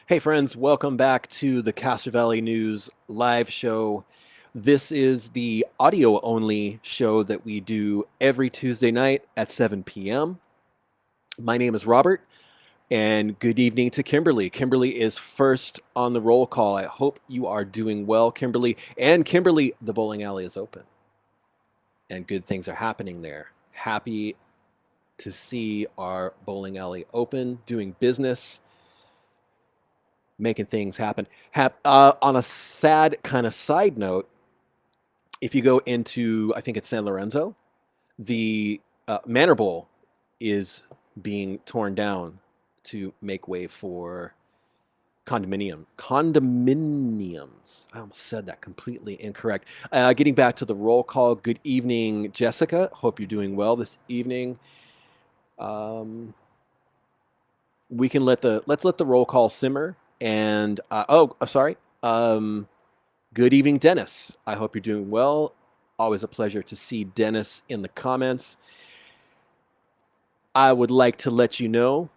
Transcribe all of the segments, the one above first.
Hey, friends, welcome back to the Castro Valley News live show. This is the audio only show that we do every Tuesday night at 7 p.m. My name is Robert, and good evening to Kimberly. Kimberly is first on the roll call. I hope you are doing well, Kimberly. And Kimberly, the bowling alley is open, and good things are happening there. Happy to see our bowling alley open, doing business, making things happen. On a sad kind of side note, if you go into, I think it's San Lorenzo, the Manor Bowl is being torn down to make way for condominiums. I almost said that completely incorrect. Getting back to the roll call. Good evening, Jessica. Hope you're doing well this evening. We can let's let the roll call simmer. And sorry. Good evening, Dennis. I hope you're doing well. Always a pleasure to see Dennis in the comments. I would like to let you know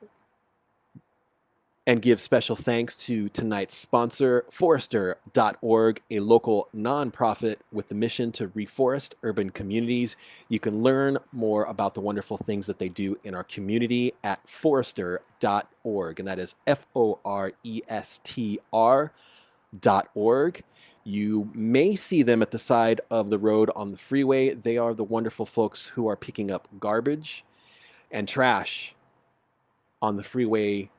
and give special thanks to tonight's sponsor, Forester.org, a local nonprofit with the mission to reforest urban communities. You can learn more about the wonderful things that they do in our community at Forester.org, and that is FORESTR.org. You may see them at the side of the road on the freeway. They are the wonderful folks who are picking up garbage and trash on the freeway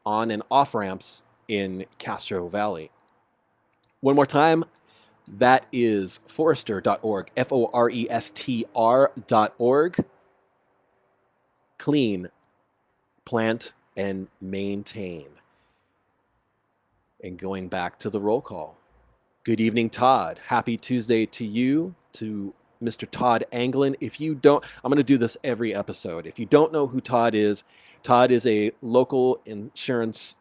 on and off ramps in Castro Valley. One more time, that is Forester.org, FORESTR.org. Clean, plant, and maintain. And going back to the roll call. Good evening, Todd. Happy Tuesday to you, to Mr. Todd Anglin. If you don't, I'm going to do this every episode. If you don't know who Todd is a local insurance.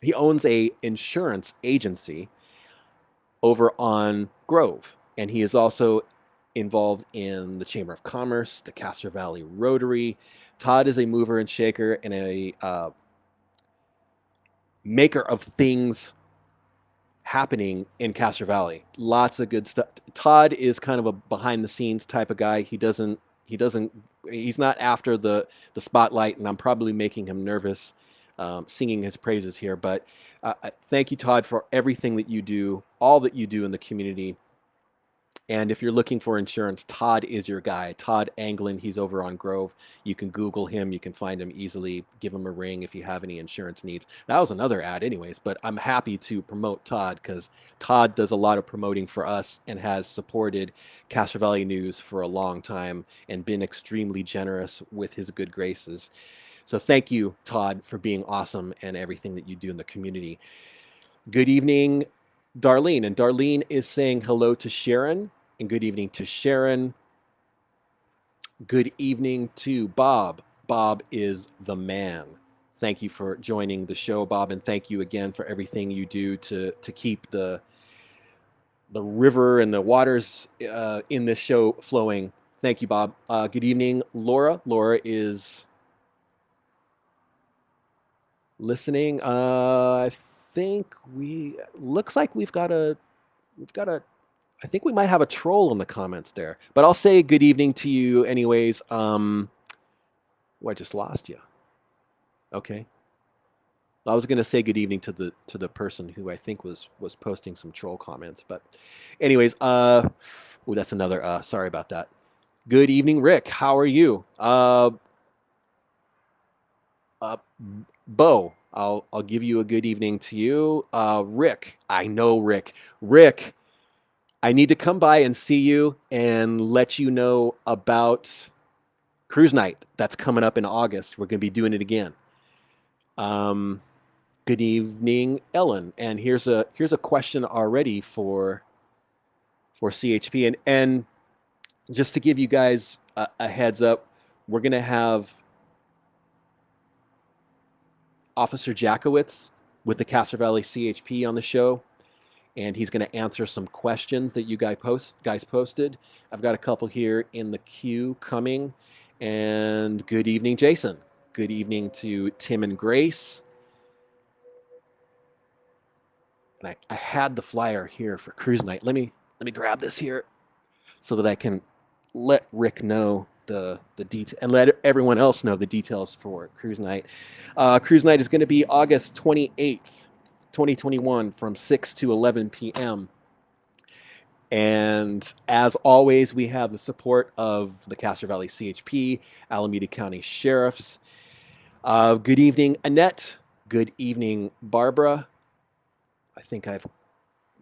He owns a insurance agency over on Grove, and he is also involved in the Chamber of Commerce, the Castro Valley Rotary. Todd is a mover and shaker and a maker of things happening in Castro Valley. Lots of good stuff. Todd is kind of a behind the scenes type of guy. He's not after the spotlight, and I'm probably making him nervous singing his praises here. But thank you, Todd, for everything that you do, all that you do in the community. And if you're looking for insurance, Todd is your guy. Todd Anglin, he's over on Grove. You can Google him. You can find him easily. Give him a ring if you have any insurance needs. That was another ad anyways, but I'm happy to promote Todd because Todd does a lot of promoting for us and has supported Castro Valley News for a long time and been extremely generous with his good graces. So thank you, Todd, for being awesome and everything that you do in the community. Good evening, Darlene. And Darlene is saying hello to Sharon. And good evening to Sharon. Good evening to Bob. Bob is the man. Thank you for joining the show, Bob, and thank you again for everything you do to keep the river and the waters in this show flowing. Thank you, Bob. Good evening, Laura. Laura is listening. I think looks like we've got a I think we might have a troll in the comments there, but I'll say good evening to you anyways. I just lost you. Okay. I was going to say good evening to the person who I think was posting some troll comments, but anyways, that's another, sorry about that. Good evening, Rick. How are you? Bo, I'll give you a good evening to you. Rick, I know Rick. Rick, I need to come by and see you and let you know about cruise night that's coming up in August. We're going to be doing it again. Good evening, Ellen. And here's a question already for CHP. And just to give you guys a heads up, we're going to have Officer Jakowitz with the Castro Valley CHP on the show. And he's going to answer some questions that you guys posted. I've got a couple here in the queue coming. And good evening, Jason. Good evening to Tim and Grace. And I had the flyer here for cruise night. Let me grab this here so that I can let Rick know the detail and let everyone else know the details for cruise night. Cruise night is going to be August 28th, 2021 from 6 to 11 p.m. And as always, we have the support of the Castro Valley CHP, Alameda County Sheriffs. Good evening, Annette. Good evening, Barbara. I think I've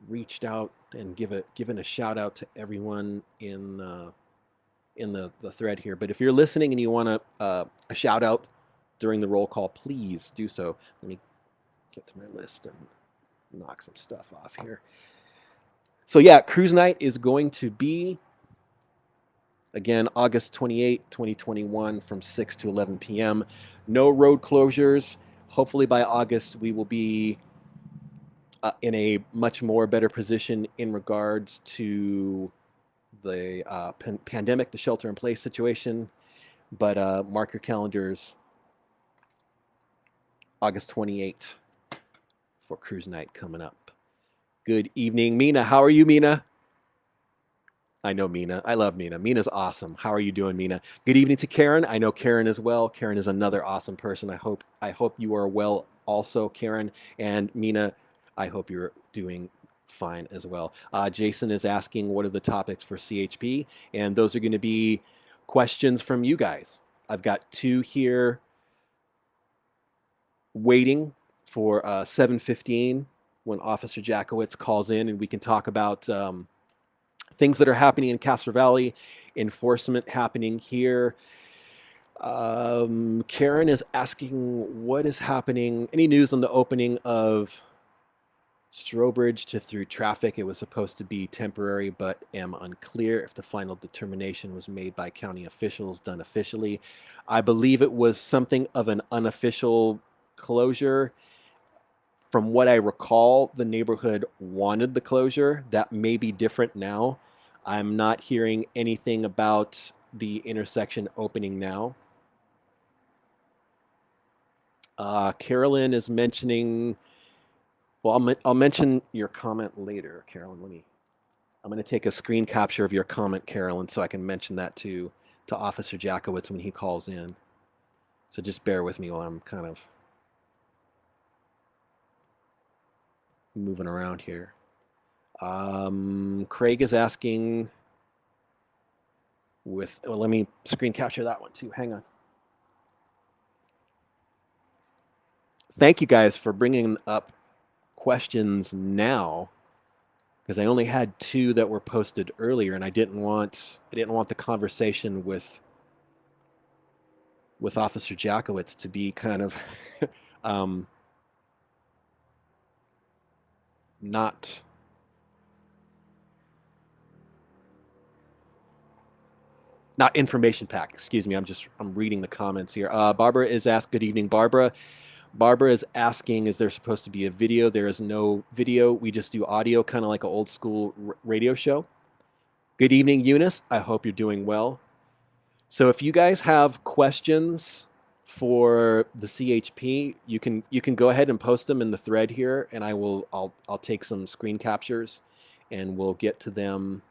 reached out and given a shout out to everyone in the thread here. But if you're listening and you want a shout out during the roll call, please do so. Let me get to my list and knock some stuff off here. So yeah, cruise night is going to be, again, August 28, 2021 from 6 to 11 p.m. No road closures. Hopefully by August we will be in a much more better position in regards to the pandemic, the shelter-in-place situation. But mark your calendars, August 28th for cruise night coming up. Good evening, Mina. How are you, Mina? I know Mina. I love Mina. Mina's awesome. How are you doing, Mina? Good evening to Karen. I know Karen as well. Karen is another awesome person. I hope you are well also, Karen. And Mina, I hope you're doing fine as well. Jason is asking what are the topics for CHP, and those are going to be questions from you guys. I've got two here waiting for 7:15 when Officer Jakowitz calls in, and we can talk about things that are happening in Castro Valley, enforcement happening here. Karen is asking what is happening, any news on the opening of Strobridge to through traffic. It was supposed to be temporary, but am unclear if the final determination was made by county officials, done officially. I believe it was something of an unofficial closure. From what I recall, the neighborhood wanted the closure. That may be different now. I'm not hearing anything about the intersection opening now. Carolyn is mentioning, well, I'll mention your comment later, Carolyn. I'm going to take a screen capture of your comment, Carolyn, so I can mention that to Officer Jakowitz when he calls in. So just bear with me while I'm kind of moving around here. Craig is asking let me screen capture that one too. Hang on. Thank you guys for bringing up questions now, because I only had two that were posted earlier, and I didn't want the conversation with Officer Jakowitz to be kind of not information packed. Excuse me. I'm reading the comments here. Barbara is asked. Good evening, Barbara. Barbara is asking, is there supposed to be a video? There is no video. We just do audio, kind of like an old school radio show. Good evening, Eunice. I hope you're doing well. So if you guys have questions for the CHP, you can go ahead and post them in the thread here, and I'll take some screen captures, and we'll get to them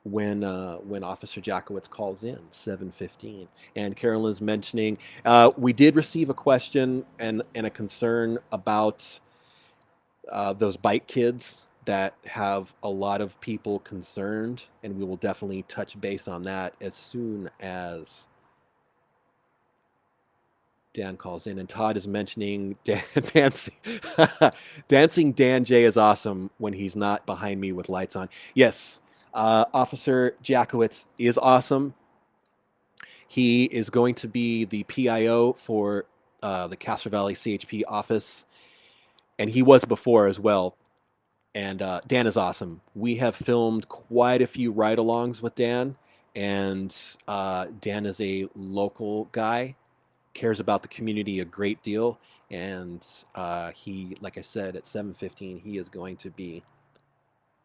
when Officer Jakowitz calls in, 7:15. And Carolyn's mentioning, we did receive a question and a concern about those bike kids that have a lot of people concerned, and we will definitely touch base on that as soon as Dan calls in. And Todd is mentioning dancing Dan J is awesome when he's not behind me with lights on. Yes. Officer Jakowitz is awesome. He is going to be the PIO for the Castro Valley CHP office, and he was before as well. And Dan is awesome. We have filmed quite a few ride-alongs with Dan, and Dan is a local guy, cares about the community a great deal, and he, like I said, at 7:15, he is going to be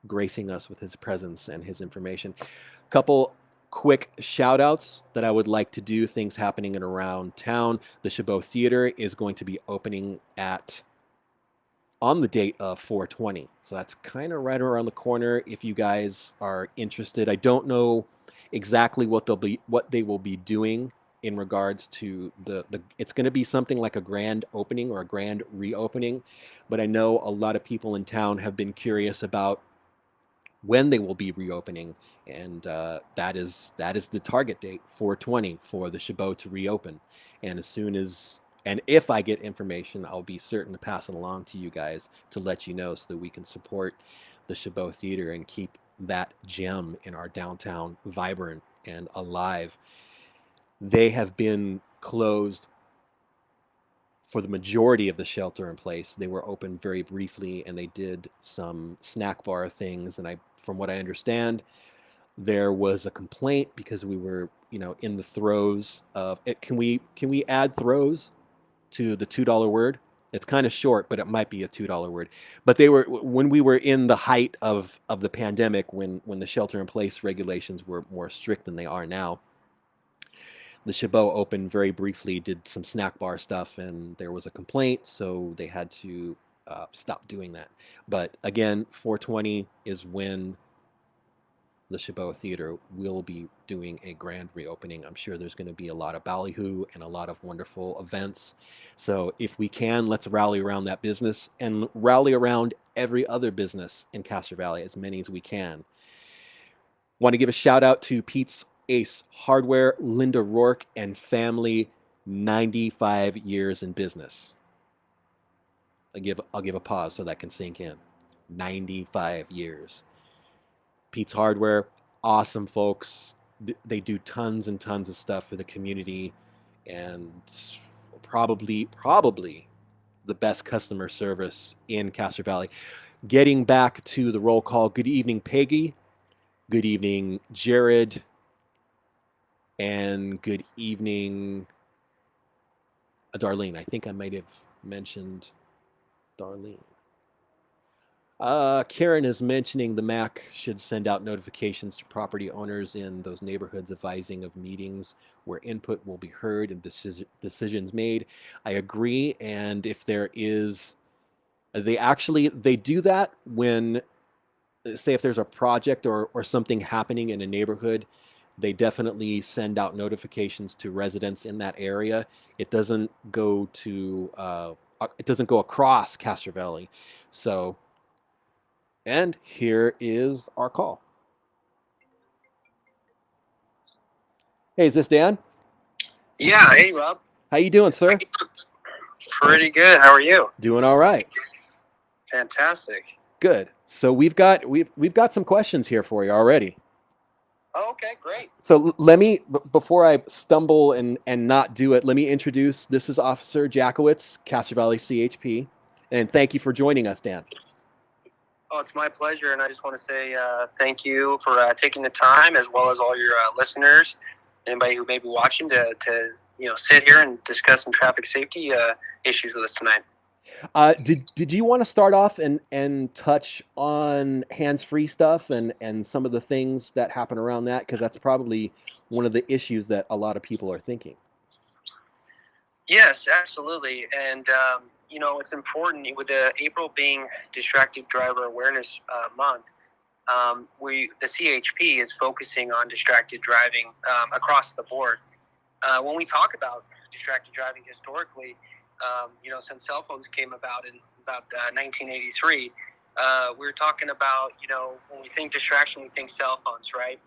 gracing us with his presence and his information. Couple quick shout outs that I would like to do, things happening in around town. The Chabot Theater is going to be opening on the date of 4/20. So that's kind of right around the corner if you guys are interested. I don't know exactly what they will be doing in regards to the it's going to be something like a grand opening or a grand reopening, but I know a lot of people in town have been curious about when they will be reopening, and that is the target date, 4/20, for the Chabot to reopen. And if I get information, I'll be certain to pass it along to you guys to let you know so that we can support the Chabot Theater and keep that gem in our downtown vibrant and alive. They have been closed for the majority of the shelter in place. They were open very briefly, and they did some snack bar things. And from what I understand, there was a complaint because we were, in the throes of it. Can we add throes to the $2 word? It's kind of short, but it might be a $2 word. But when we were in the height of the pandemic, when the shelter in place regulations were more strict than they are now. The Chabot opened very briefly, did some snack bar stuff, and there was a complaint, so they had to stop doing that. But again, 4/20 is when the Chabot Theater will be doing a grand reopening. I'm sure there's going to be a lot of ballyhoo and a lot of wonderful events. So if we can, let's rally around that business and rally around every other business in Castro Valley, as many as we can. Want to give a shout out to Pete's Ace Hardware, Linda Rourke and family, 95 years in business. I'll give a pause so that can sink in. 95 years. Pete's Hardware, awesome folks. They do tons and tons of stuff for the community, and probably the best customer service in Castro Valley. Getting back to the roll call, good evening, Peggy. Good evening, Jared. And good evening, Darlene. I think I might have mentioned Darlene. Karen is mentioning the MAC should send out notifications to property owners in those neighborhoods advising of meetings where input will be heard and decisions made. I agree. And if there is, they do that when, say if there's a project or something happening in a neighborhood, they definitely send out notifications to residents in that area. It doesn't go across Castro Valley. So, and here is our call. Hey, is this Dan? Yeah. Hey, Rob. How you doing, sir? Pretty good. How are you? Doing all right. Fantastic. Good. So we've got some questions here for you already. Oh, okay, great. So let me, before I stumble and not do it, let me introduce. This is Officer Jakowitz, Castro Valley CHP, and thank you for joining us, Dan. Oh, it's my pleasure, and I just want to say thank you for taking the time, as well as all your listeners, anybody who may be watching, to sit here and discuss some traffic safety issues with us tonight. Did you want to start off and touch on hands-free stuff and some of the things that happen around that? Because that's probably one of the issues that a lot of people are thinking. Yes, absolutely. And, it's important with April being Distracted Driver Awareness Month. The CHP is focusing on distracted driving across the board. When we talk about distracted driving historically, since cell phones came about in about 1983, we're talking about, when we think distraction, we think cell phones, right?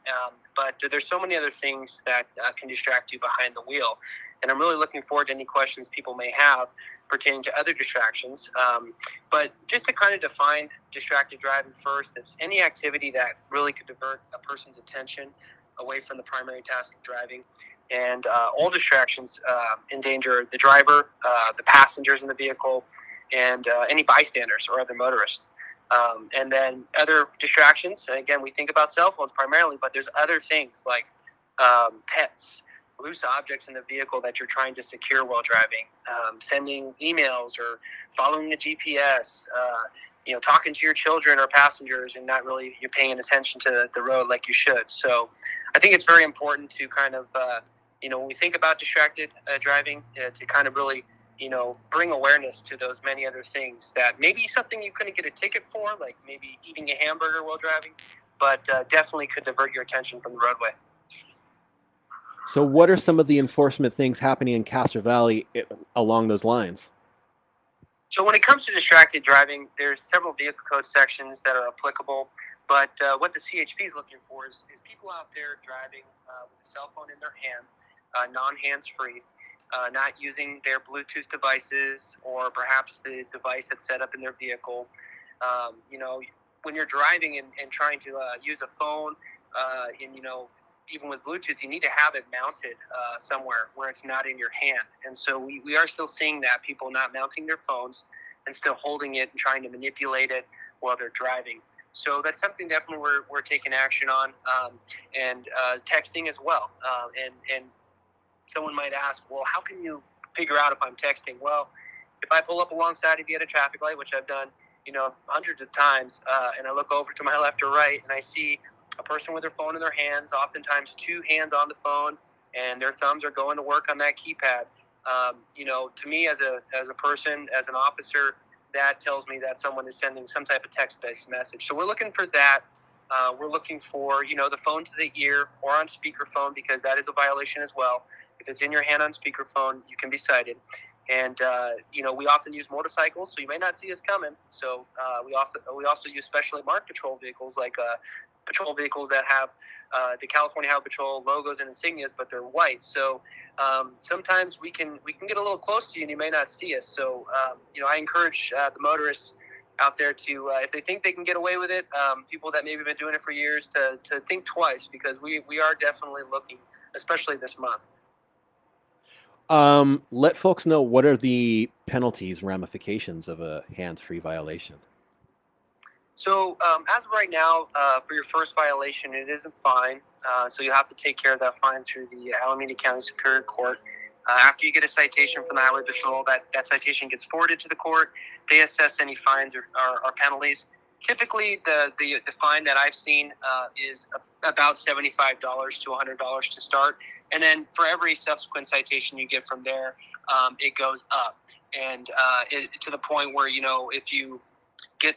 But there's so many other things that can distract you behind the wheel. And I'm really looking forward to any questions people may have pertaining to other distractions. But just to kind of define distracted driving first, it's any activity that really could divert a person's attention away from the primary task of driving. And all distractions endanger the driver, the passengers in the vehicle, and any bystanders or other motorists. And then other distractions, and again, we think about cell phones primarily, but there's other things like pets, loose objects in the vehicle that you're trying to secure while driving, sending emails or following the GPS, talking to your children or passengers and not really you're paying attention to the road like you should. So I think it's very important to kind of, when we think about distracted driving, to kind of really, bring awareness to those many other things that maybe something you couldn't get a ticket for, like maybe eating a hamburger while driving, but definitely could divert your attention from the roadway. So what are some of the enforcement things happening in Castro Valley along those lines? So when it comes to distracted driving, there's several vehicle code sections that are applicable, but what the CHP is looking for is people out there driving with a cell phone in their hand, non-hands-free, not using their Bluetooth devices or perhaps the device that's set up in their vehicle. When you're driving and trying to use a phone, even with Bluetooth, you need to have it mounted somewhere where it's not in your hand. And so we are still seeing that, people not mounting their phones and still holding it and trying to manipulate it while they're driving. So that's something definitely we're taking action on, and texting as well. And someone might ask, well, how can you figure out if I'm texting? Well, if I pull up alongside of you at a traffic light, which I've done, hundreds of times, and I look over to my left or right and I see a person with their phone in their hands, oftentimes two hands on the phone, and their thumbs are going to work on that keypad. To me as a person, as an officer, that tells me that someone is sending some type of text-based message. So we're looking for that. We're looking for, the phone to the ear or on speakerphone, because that is a violation as well. If it's in your hand on speakerphone, you can be cited. And, we often use motorcycles, so you may not see us coming. So we also use specially marked patrol vehicles, like patrol vehicles that have the California Highway Patrol logos and insignias, but they're white. So sometimes we can get a little close to you and you may not see us. So, I encourage the motorists out there to, if they think they can get away with it, people that maybe have been doing it for years, to think twice, because we are definitely looking, especially this month. Let folks know, what are the penalties, ramifications of a hands-free violation? So as of right now, for your first violation, it is a fine. So you have to take care of that fine through the Alameda County Superior Court. After you get a citation from the Highway Patrol, that citation gets forwarded to the court. They assess any fines or penalties. Typically, the fine that I've seen is about $75 to $100 to start. And then for every subsequent citation you get from there, it goes up. And to the point where, if you get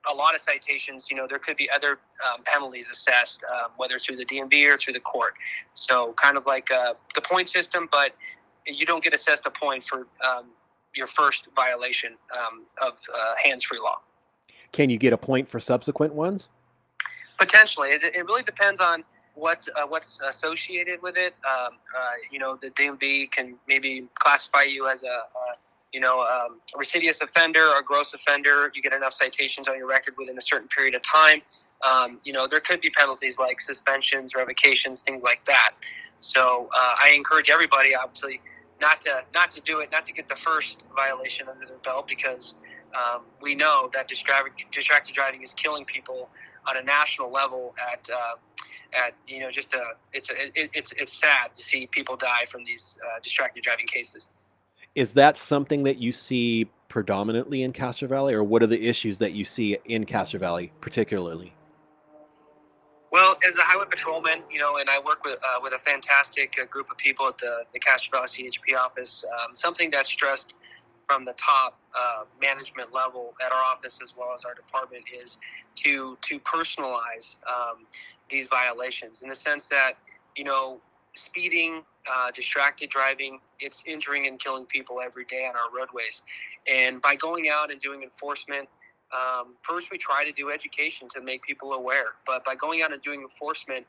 a lot of citations, there could be other penalties assessed, whether through the DMV or through the court. So kind of like the point system, but you don't get assessed a point for your first violation of hands-free law. Can you get a point for subsequent ones? Potentially. It really depends on what's associated with it. The DMV can maybe classify you as a recidivist offender or gross offender. You get enough citations on your record within a certain period of time. There could be penalties like suspensions, revocations, things like that. So I encourage everybody, obviously, not to do it, not to get the first violation under their belt, because we know that distracted driving is killing people on a national level. It's sad to see people die from these distracted driving cases. Is that something that you see predominantly in Castro Valley, or what are the issues that you see in Castro Valley particularly? Well, as a highway patrolman, and I work with a fantastic group of people at the Castro Valley CHP office, something that's stressed from the top management level at our office as well as our department is to personalize these violations, in the sense that, speeding, distracted driving, it's injuring and killing people every day on our roadways. And by going out and doing enforcement, first we try to do education to make people aware. But by going out and doing enforcement,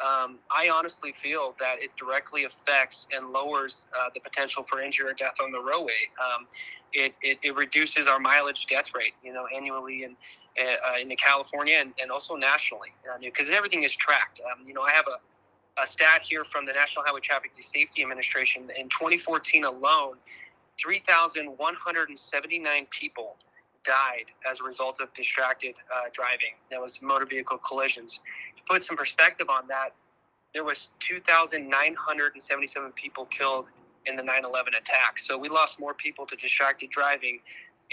I honestly feel that it directly affects and lowers the potential for injury or death on the roadway. It reduces our mileage death rate, annually in California and also nationally, because everything is tracked. I have a stat here from the National Highway Traffic Safety Administration. In 2014 alone, 3,179 people died as a result of distracted driving. That was motor vehicle collisions. To put some perspective on that, there was 2,977 people killed in the 9/11 attack. So we lost more people to distracted driving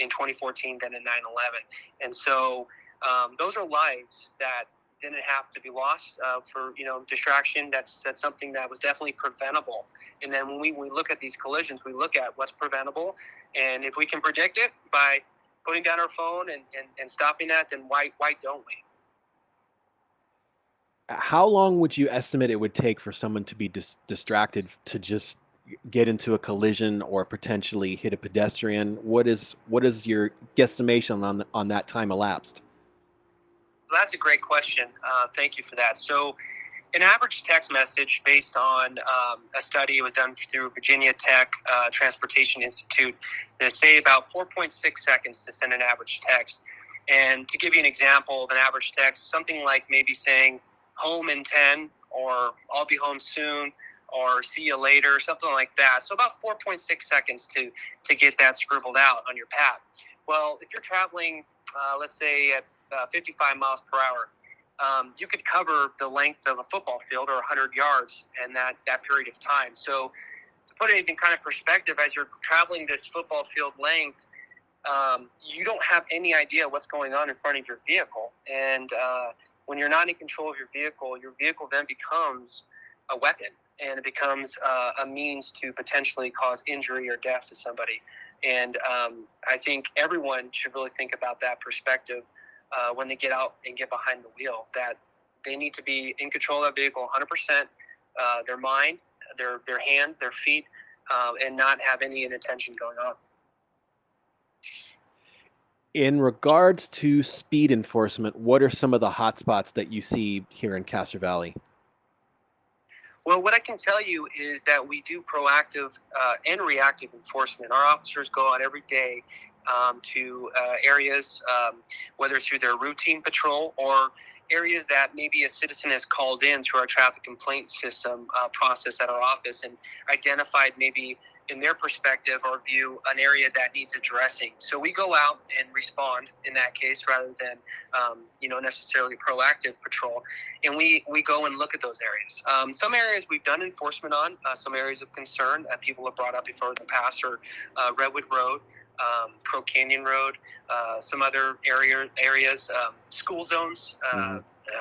in 2014 than in 9/11. And so those are lives that didn't have to be lost for distraction. That's something that was definitely preventable. And then when we look at these collisions, we look at what's preventable, and if we can predict it by putting down our phone and stopping that, then why don't we? How long would you estimate it would take for someone to be distracted to just get into a collision or potentially hit a pedestrian? What is your guesstimation on that time elapsed? Well, that's a great question. Thank you for that. So an average text message based on a study was done through Virginia Tech Transportation Institute, they say about 4.6 seconds to send an average text. And to give you an example of an average text, something like maybe saying home in 10, or I'll be home soon, or see you later, something like that. So about 4.6 seconds to get that scribbled out on your pad. Well, if you're traveling, let's say at 55 miles per hour, you could cover the length of a football field or 100 yards in that period of time. So to put it in kind of perspective, as you're traveling this football field length, you don't have any idea what's going on in front of your vehicle. And when you're not in control of your vehicle then becomes a weapon, and it becomes a means to potentially cause injury or death to somebody. And I think everyone should really think about that perspective when they get out and get behind the wheel, that they need to be in control of their vehicle 100%, their mind, their hands, their feet, and not have any inattention going on. In regards to speed enforcement, what are some of the hot spots that you see here in Castro Valley? Well, what I can tell you is that we do proactive and reactive enforcement. Our officers go out every day to areas, whether through their routine patrol or areas that maybe a citizen has called in through our traffic complaint system process at our office and identified maybe in their perspective or view an area that needs addressing. So we go out and respond in that case rather than necessarily proactive patrol, and we go and look at those areas. Some areas we've done enforcement on, some areas of concern that people have brought up before in the past are Redwood Road, Crow Canyon Road, some other areas, school zones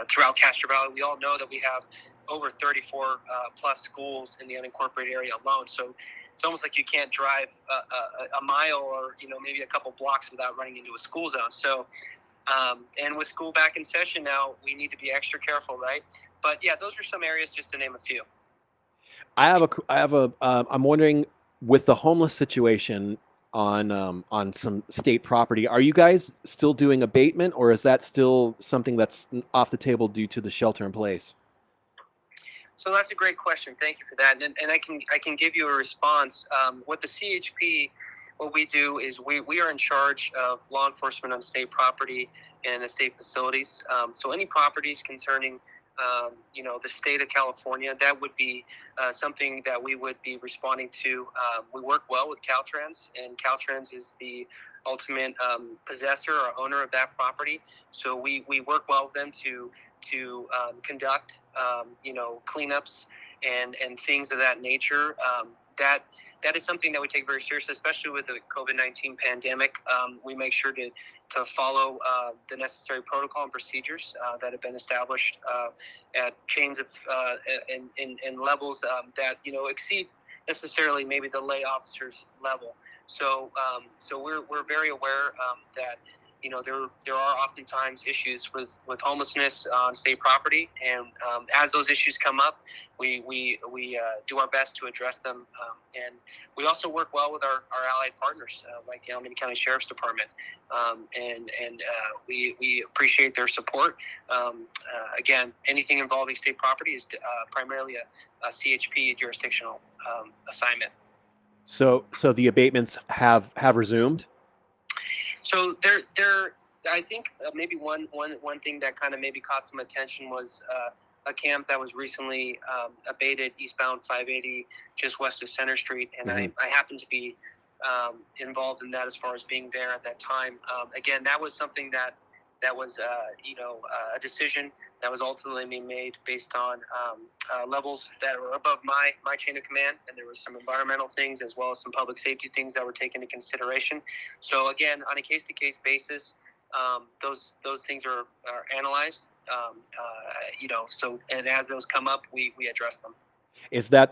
throughout Castro Valley. We all know that we have over 34 plus schools in the unincorporated area alone. So it's almost like you can't drive a mile or maybe a couple blocks without running into a school zone. So and with school back in session now, we need to be extra careful, right? But yeah, those are some areas just to name a few. I'm wondering, with the homeless situation on some state property, are you guys still doing abatement, or is that still something that's off the table due to the shelter in place? So that's a great question. Thank you for that. And I can give you a response. With the CHP, what we do is we are in charge of law enforcement on state property and the state facilities. So any properties concerning the state of California, that would be something that we would be responding to. We work well with Caltrans, and Caltrans is the ultimate possessor or owner of that property. So we work well with them to conduct cleanups and things of that nature. That is something that we take very seriously, especially with the COVID-19 pandemic. We make sure to follow the necessary protocol and procedures that have been established at chains of and levels that exceed necessarily maybe the lay officer's level. So we're very aware that there are oftentimes issues with homelessness on state property, and as those issues come up, we do our best to address them, and we also work well with our allied partners like the Alameda County Sheriff's Department, and we appreciate their support. Again, anything involving state property is primarily a CHP jurisdictional assignment. So the abatements have resumed? So I think maybe one thing that kind of maybe caught some attention was a camp that was recently abated eastbound 580 just west of Center Street, and I happened to be involved in that as far as being there at that time. Again, that was something that that was a decision that was ultimately made based on levels that were above my chain of command, and there was some environmental things as well as some public safety things that were taken into consideration. So again, on a case-to-case basis, those things are analyzed. So and as those come up, we address them.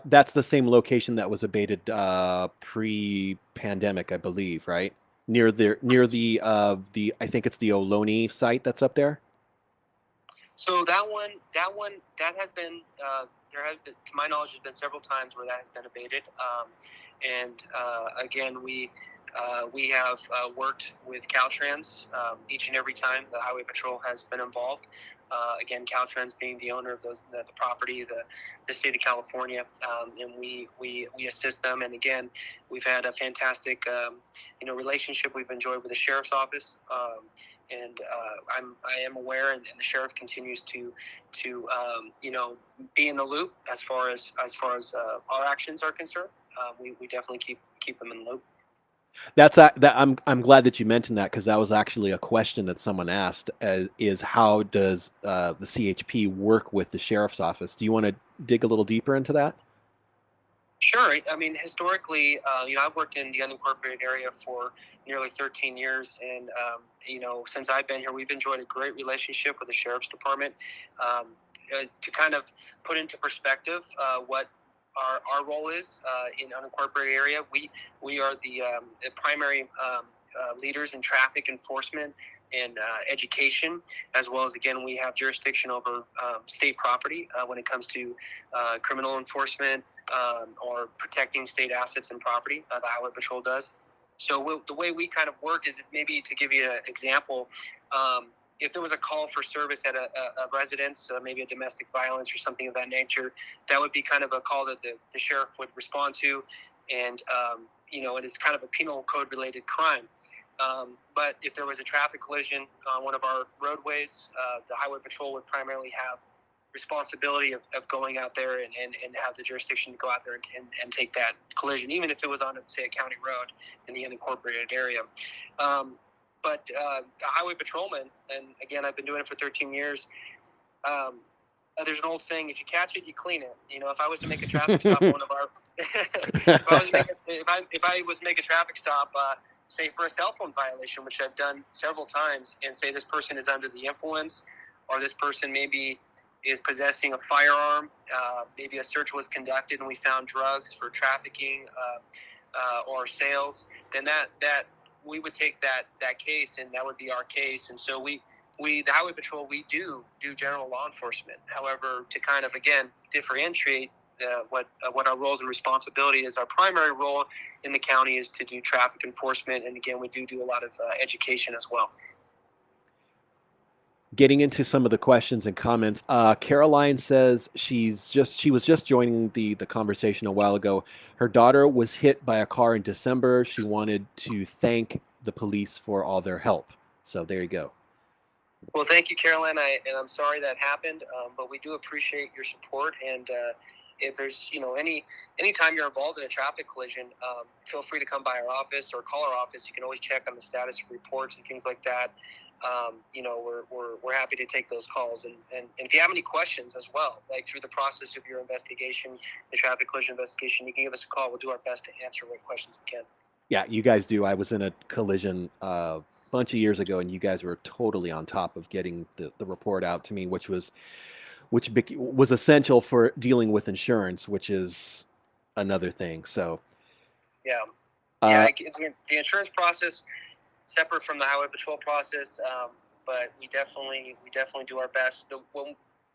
That's the same location that was abated pre-pandemic, I believe, right? Near the I think it's the Ohlone site that's up there. So that has been there has been, to my knowledge, there's been several times where that has been abated. Again, we have worked with Caltrans each and every time the Highway Patrol has been involved. Again, Caltrans being the owner of the property, the state of California, and we assist them. And again, we've had a fantastic relationship we've enjoyed with the sheriff's office. I am aware, and the sheriff continues to be in the loop as far as our actions are concerned. We definitely keep them in the loop. I'm glad that you mentioned that, because that was actually a question that someone asked, is how does the CHP work with the sheriff's office? Do you want to dig a little deeper into that? Sure. I mean, historically, I've worked in the unincorporated area for nearly 13 years, and since I've been here, we've enjoyed a great relationship with the sheriff's department. To kind of put into perspective what our role is in unincorporated area, we are the primary leaders in traffic enforcement and education, as well as, again, we have jurisdiction over state property when it comes to criminal enforcement or protecting state assets and property. The Highway Patrol does. So the way we kind of work is, maybe to give you an example, if there was a call for service at a residence, maybe a domestic violence or something of that nature, that would be kind of a call that the sheriff would respond to, and it is kind of a penal code related crime. But if there was a traffic collision on one of our roadways, the Highway Patrol would primarily have responsibility of going out there and have the jurisdiction to go out there and take that collision, even if it was on, say, a county road in the unincorporated area. But a highway patrolman, and again, I've been doing it for 13 years, there's an old saying: if you catch it, you clean it. If I was to make a traffic stop, if I was to make a traffic stop, say for a cell phone violation, which I've done several times, and say this person is under the influence, or this person maybe is possessing a firearm, maybe a search was conducted and we found drugs for trafficking or sales, then that we would take that case, and that would be our case. And so we the Highway Patrol, we do general law enforcement. However, to kind of, again, differentiate what our roles and responsibility is, our primary role in the county is to do traffic enforcement, and again, we do a lot of education as well. Getting into some of the questions and comments, Caroline says she was just joining the conversation a while ago. Her daughter was hit by a car in December. She wanted to thank the police for all their help. So there you go. Well, thank you, Caroline. I'm sorry that happened, but we do appreciate your support. And if there's any time you're involved in a traffic collision, feel free to come by our office or call our office. You can always check on the status of reports and things like that. We're happy to take those calls, and if you have any questions as well, like through the process of your investigation, the traffic collision investigation, you can give us a call. We'll do our best to answer what questions we can. Yeah, you guys do. I was in a collision a bunch of years ago, and you guys were totally on top of getting the report out to me, which was essential for dealing with insurance, which is another thing. So yeah, the insurance process, separate from the Highway Patrol process, but we definitely do our best.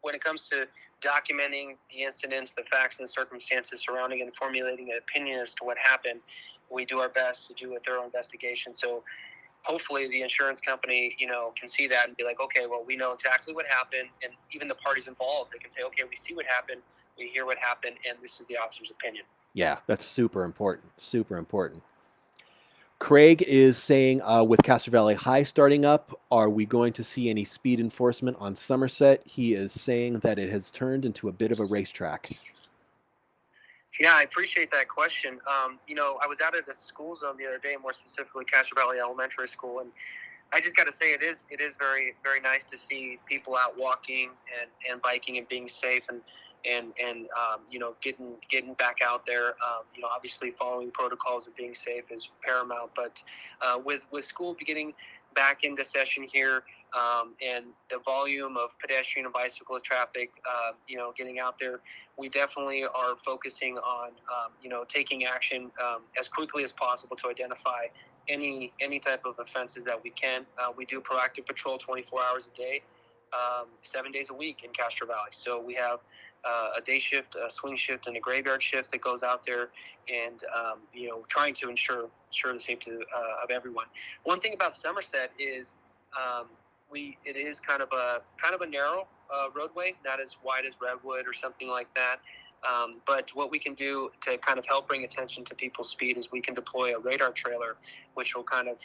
When it comes to documenting the incidents, the facts and circumstances surrounding it, and formulating an opinion as to what happened, we do our best to do a thorough investigation. So hopefully the insurance company, can see that and be like, okay, well, we know exactly what happened, and even the parties involved, they can say, okay, we see what happened, we hear what happened, and this is the officer's opinion. Yeah, that's super important. Super important. Craig is saying, with Castro Valley High starting up, are we going to see any speed enforcement on Somerset? He is saying that it has turned into a bit of a racetrack. Yeah, I appreciate that question. I was out at the school zone the other day, more specifically Castro Valley Elementary School, and I just got to say it is very, very nice to see people out walking and biking and being safe and getting back out there. Obviously following protocols of being safe is paramount. But with school beginning back into session here, and the volume of pedestrian and bicyclist traffic, getting out there, we definitely are focusing on, taking action as quickly as possible to identify any type of offenses that we can. We do proactive patrol 24 hours a day, 7 days a week in Castro Valley. So we have a day shift, a swing shift, and a graveyard shift that goes out there, and trying to ensure the safety of everyone. One thing about Somerset is it is kind of a narrow roadway, not as wide as Redwood or something like that. But what we can do to kind of help bring attention to people's speed is we can deploy a radar trailer, which will kind of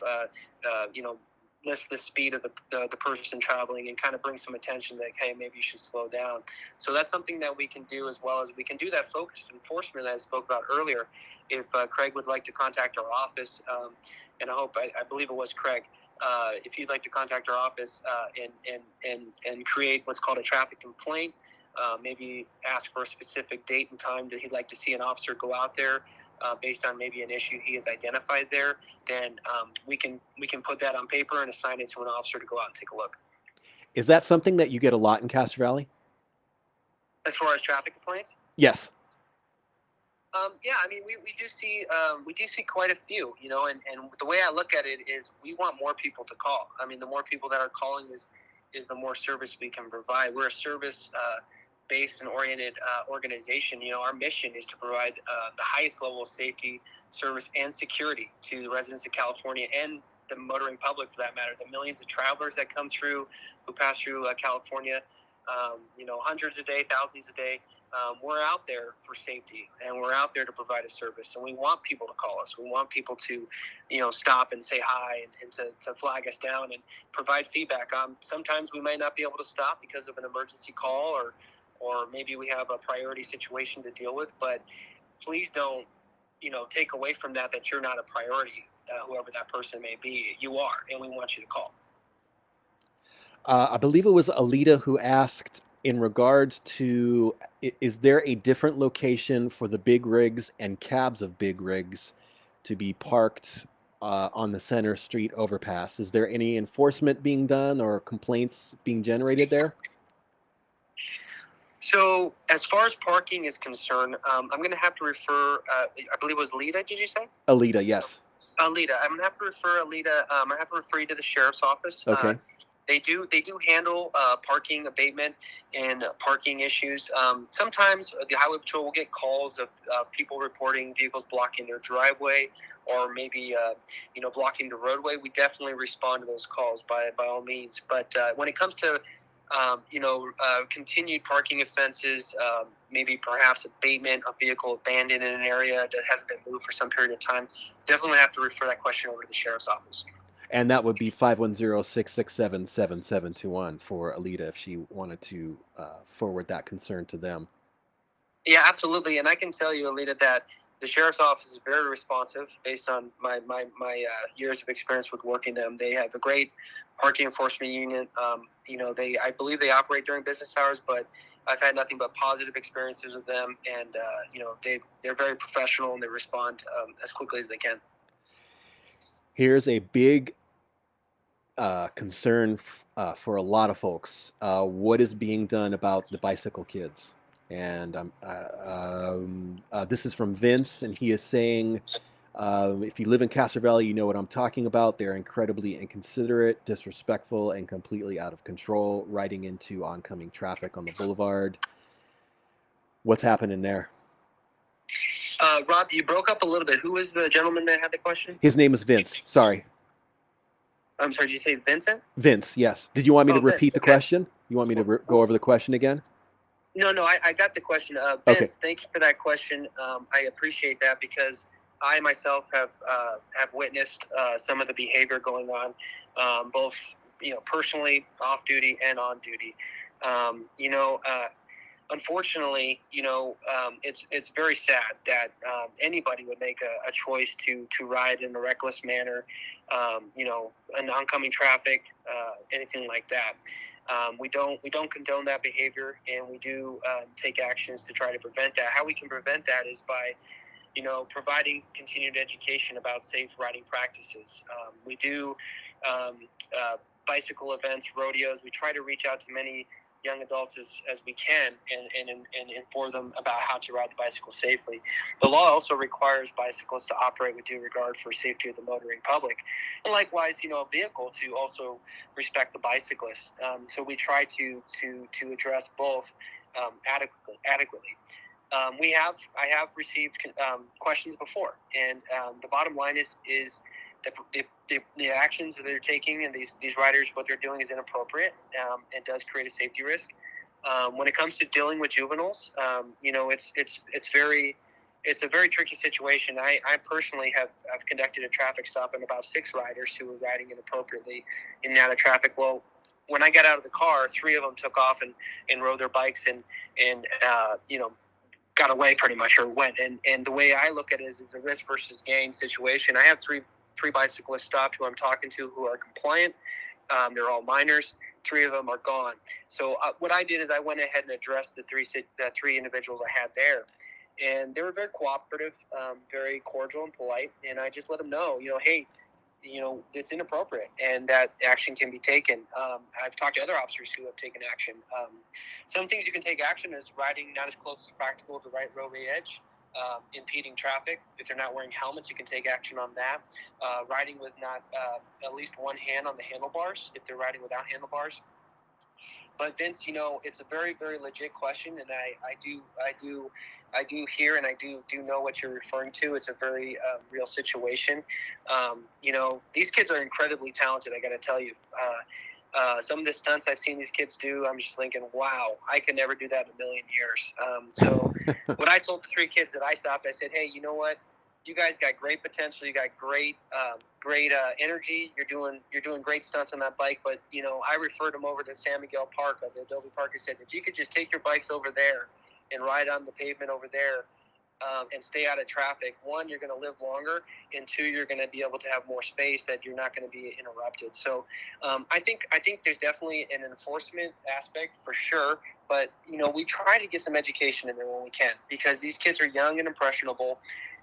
list the speed of the person traveling and kind of bring some attention that, hey, maybe you should slow down. So that's something that we can do, as well as we can do that focused enforcement that I spoke about earlier. If Craig would like to contact our office, and I believe it was Craig, if you'd like to contact our office and create what's called a traffic complaint, maybe ask for a specific date and time that he'd like to see an officer go out there based on maybe an issue he has identified there, then we can put that on paper and assign it to an officer to go out and take a look. Is that something that you get a lot in Castro Valley? As far as traffic complaints? Yes. Yeah, I mean, we do see quite a few, and the way I look at it is we want more people to call. I mean, the more people that are calling is the more service we can provide. We're a service based and oriented organization. Our mission is to provide the highest level of safety, service, and security to the residents of California and the motoring public, for that matter. The millions of travelers that come through, who pass through California, hundreds a day, thousands a day. We're out there for safety, and we're out there to provide a service. And we want people to call us. We want people to, stop and say hi and to flag us down and provide feedback. Sometimes we might not be able to stop because of an emergency call, or maybe we have a priority situation to deal with. But please don't, take away from that you're not a priority, whoever that person may be. You are, and we want you to call. I believe it was Alita who asked, in regards to, is there a different location for the big rigs and cabs of big rigs to be parked on the Center Street overpass? Is there any enforcement being done or complaints being generated there? So as far as parking is concerned, I'm going to have to refer, I believe it was Alita, did you say? Alita, yes. Alita. I'm going to have to refer Alita. I have to refer you to the sheriff's office. Okay. They do handle parking abatement and parking issues. Sometimes the Highway Patrol will get calls of people reporting vehicles blocking their driveway, or maybe blocking the roadway. We definitely respond to those calls by all means. But when it comes to continued parking offenses, maybe perhaps abatement of vehicle abandoned in an area that hasn't been moved for some period of time, definitely have to refer that question over to the sheriff's office. And that would be 510-667-7721 for Alita if she wanted to forward that concern to them. Yeah, absolutely. And I can tell you, Alita, that the sheriff's office is very responsive based on my years of experience with working them. They have a great parking enforcement unit. I believe they operate during business hours, but I've had nothing but positive experiences with them. And, they're very professional, and they respond as quickly as they can. Here's a big concern for a lot of folks. What is being done about the bicycle kids? And this is from Vince, and he is saying, if you live in Castro Valley, you know what I'm talking about. They're incredibly inconsiderate, disrespectful, and completely out of control, riding into oncoming traffic on the boulevard. What's happening there? Rob, you broke up a little bit. Who was the gentleman that had the question? His name is Vince. Sorry. I'm sorry, did you say Vincent? Vince, yes. Did you want me to repeat the okay. question? You want me to go over the question again? No, I got the question. Vince, Okay. Thank you for that question. I appreciate that, because I myself have witnessed some of the behavior going on, both personally, off duty, and on duty. unfortunately, it's very sad that anybody would make a choice to ride in a reckless manner, in oncoming traffic, anything like that. We don't condone that behavior, and we do take actions to try to prevent that. How we can prevent that is by providing continued education about safe riding practices. We do bicycle events, rodeos. We try to reach out to many young adults as we can and inform them about how to ride the bicycle safely. The law also requires bicyclists to operate with due regard for safety of the motoring public, and likewise, a vehicle to also respect the bicyclist. So we try to address both adequately. I have received questions before, and the bottom line is that if the actions that they're taking and these riders, what they're doing is inappropriate. It does create a safety risk. When it comes to dealing with juveniles, it's a very tricky situation. I personally have conducted a traffic stop on about 6 riders who were riding inappropriately in and out of traffic. Well, when I got out of the car, 3 of them took off and rode their bikes and got away pretty much, or went. And the way I look at it is it's a risk versus gain situation. I have three bicyclists stopped who I'm talking to who are compliant. They're all minors. 3 of them are gone. So what I did is I went ahead and addressed the three individuals I had there. And they were very cooperative, very cordial and polite. And I just let them know, hey, it's inappropriate and that action can be taken. I've talked to other officers who have taken action. Some things you can take action is riding not as close as practical to the right roadway edge, impeding traffic. If they're not wearing helmets, you can take action on that. Riding with not at least one hand on the handlebars if they're riding without handlebars. But Vince, it's a very, very legit question, and I do hear and I do know what you're referring to. It's a very real situation. These kids are incredibly talented, I got to tell you. Some of the stunts I've seen these kids do, I'm just thinking, wow, I could never do that in a million years. So what I told the 3 kids that I stopped, I said, hey, you know what? You guys got great potential. You got great energy. You're doing great stunts on that bike. But, I referred them over to San Miguel Park, the Adobe Park. I said, if you could just take your bikes over there and ride on the pavement over there and stay out of traffic, 1, you're going to live longer, and 2, you're going to be able to have more space that you're not going to be interrupted. So I think there's definitely an enforcement aspect for sure, but we try to get some education in there when we can, because these kids are young and impressionable,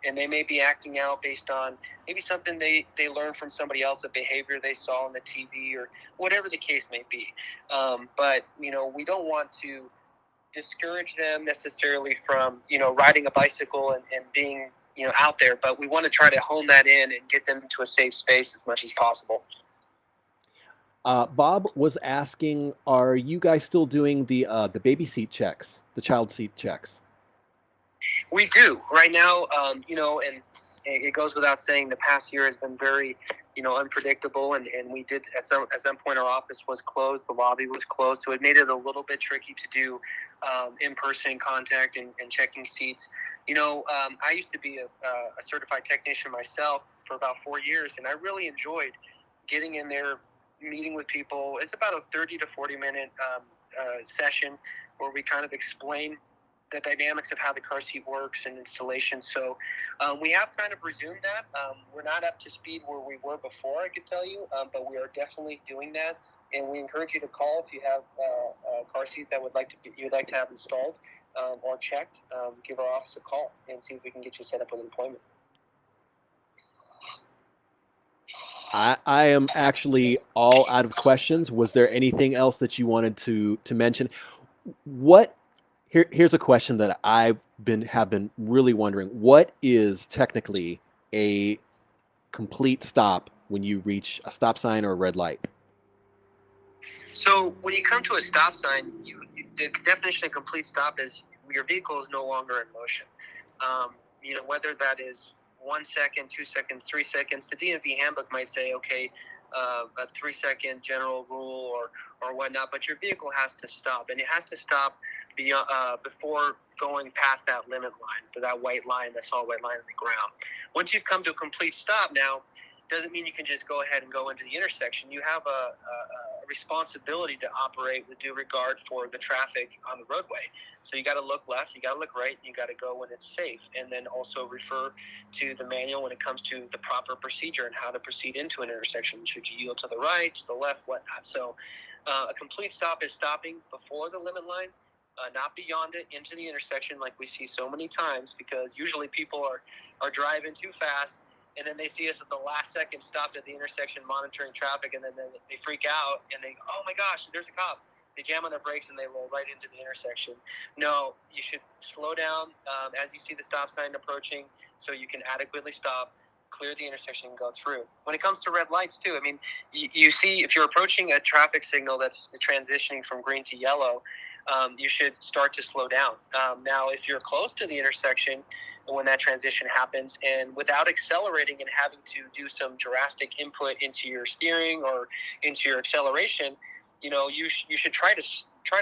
and they may be acting out based on maybe something they learned from somebody else, a behavior they saw on the TV or whatever the case may be. But we don't want to discourage them necessarily from riding a bicycle and being out there, but we want to try to hone that in and get them into a safe space as much as possible. Bob was asking, are you guys still doing the baby seat checks, the child seat checks? We do right now, and it goes without saying the past year has been very unpredictable, and we did at some point our office was closed, the lobby was closed, so it made it a little bit tricky to do in-person contact and checking seats. I used to be a certified technician myself for about 4 years, and I really enjoyed getting in there, meeting with people. It's about a 30 to 40 minute session where we kind of explain the dynamics of how the car seat works and installation. So we have kind of resumed that. We're not up to speed where we were before, I could tell you, but we are definitely doing that. And we encourage you to call if you have a car seat that you'd like to have installed or checked. Give our office a call and see if we can get you set up with an appointment. I am actually all out of questions. Was there anything else that you wanted to mention? Here's a question that have been really wondering. What is technically a complete stop when you reach a stop sign or a red light? So when you come to a stop sign, the definition of complete stop is your vehicle is no longer in motion. Whether that is 1 second, 2 seconds, 3 seconds. The DMV handbook might say, okay, a 3-second general rule or whatnot, but your vehicle has to stop, and it has to stop before going past that limit line, that white line, that solid white line on the ground. Once you've come to a complete stop now, doesn't mean you can just go ahead and go into the intersection. You have a responsibility to operate with due regard for the traffic on the roadway. So you got to look left, you got to look right, and you got to go when it's safe. And then also refer to the manual when it comes to the proper procedure and how to proceed into an intersection. Should you yield to the right, to the left, whatnot. So a complete stop is stopping before the limit line, not beyond it, into the intersection like we see so many times, because usually people are driving too fast, and then they see us at the last second stopped at the intersection monitoring traffic, and then they freak out, and they, oh my gosh, there's a cop. They jam on their brakes, and they roll right into the intersection. No, you should slow down as you see the stop sign approaching so you can adequately stop, clear the intersection, and go through. When it comes to red lights, too, I mean, you see if you're approaching a traffic signal that's transitioning from green to yellow, you should start to slow down. Now, if you're close to the intersection when that transition happens, and without accelerating and having to do some drastic input into your steering or into your acceleration, you should try to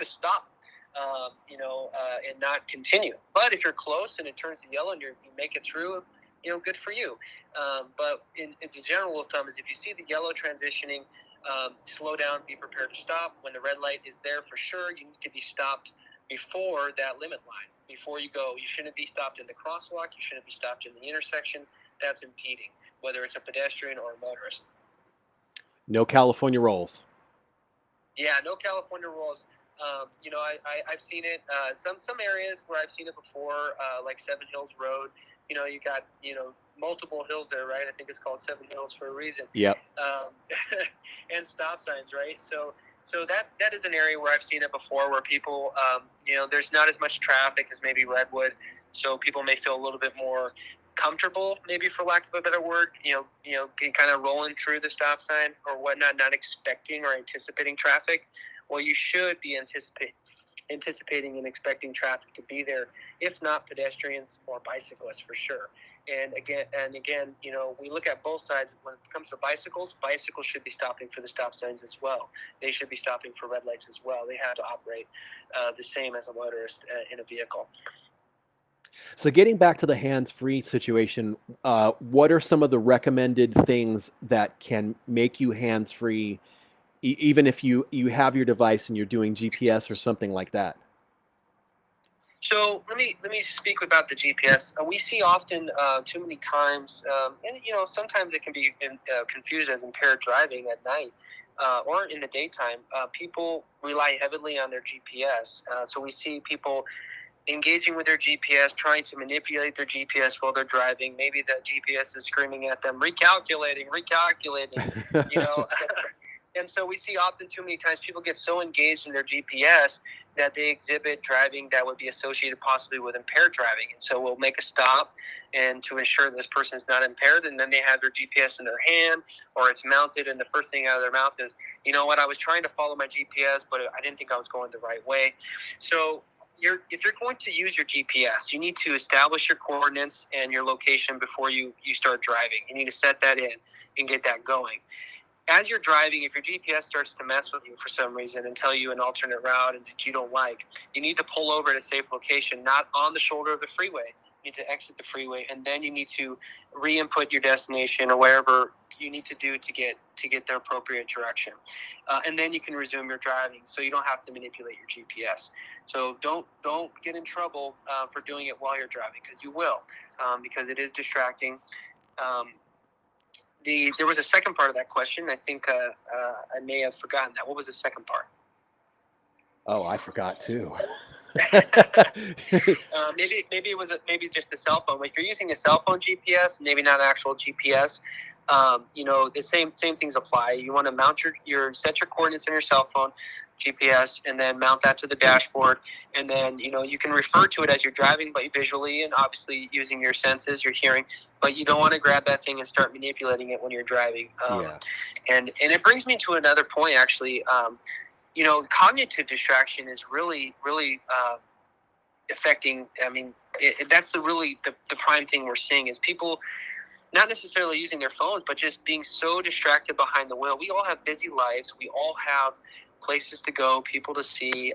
stop, and not continue. But if you're close and it turns to yellow and you make it through, good for you. But the general rule of thumb is if you see the yellow transitioning, slow down, be prepared to stop. When the red light is there for sure, you need to be stopped before that limit line. Before you go, you shouldn't be stopped in the crosswalk. You shouldn't be stopped in the intersection. That's impeding, whether it's a pedestrian or a motorist. No California rolls. Yeah, no California rolls. I've seen it. Some areas where I've seen it before, like Seven Hills Road. You got multiple hills there, right? I think it's called Seven Hills for a reason. Yep. And stop signs, right? So that is an area where I've seen it before, where people, there's not as much traffic as maybe Redwood, so people may feel a little bit more comfortable, maybe for lack of a better word, kind of rolling through the stop sign or whatnot, not expecting or anticipating traffic. Well, you should be anticipating and expecting traffic to be there, if not pedestrians or bicyclists for sure. And again, we look at both sides. When it comes to bicycles should be stopping for the stop signs as well. They should be stopping for red lights as well. They have to operate the same as a motorist in a vehicle. So getting back to the hands-free situation, what are some of the recommended things that can make you hands-free, even if you have your device and you're doing GPS or something like that? So let me speak about the GPS. We see often too many times, and sometimes it can be confused as impaired driving at night or in the daytime. People rely heavily on their GPS. So we see people engaging with their GPS, trying to manipulate their GPS while they're driving. Maybe the GPS is screaming at them, recalculating. And so we see often too many times people get so engaged in their GPS that they exhibit driving that would be associated possibly with impaired driving. And so we'll make a stop and to ensure this person is not impaired, and then they have their GPS in their hand or it's mounted, and the first thing out of their mouth is, you know what, I was trying to follow my GPS, but I didn't think I was going the right way. So if you're going to use your GPS, you need to establish your coordinates and your location before you start driving. You need to set that in and get that going. As you're driving, if your GPS starts to mess with you for some reason and tell you an alternate route and that you don't like, you need to pull over at a safe location, not on the shoulder of the freeway. You need to exit the freeway, and then you need to re-input your destination or wherever you need to do to get the appropriate direction. And then you can resume your driving, so you don't have to manipulate your GPS. So don't get in trouble for doing it while you're driving, because you will, because it is distracting. There was a second part of that question. I think I may have forgotten that. What was the second part? Oh, I forgot too. Maybe it was maybe just the cell phone. If you're using a cell phone GPS, maybe not actual GPS. The same things apply. You want to mount set your coordinates on your cell phone GPS, and then mount that to the dashboard, and then you can refer to it as you're driving, but visually and obviously using your senses, your hearing. But you don't want to grab that thing and start manipulating it when you're driving. And it brings me to another point actually. Cognitive distraction is really affecting. I mean, that's the prime thing we're seeing is people not necessarily using their phones, but just being so distracted behind the wheel. We all have busy lives. We all have places to go, people to see,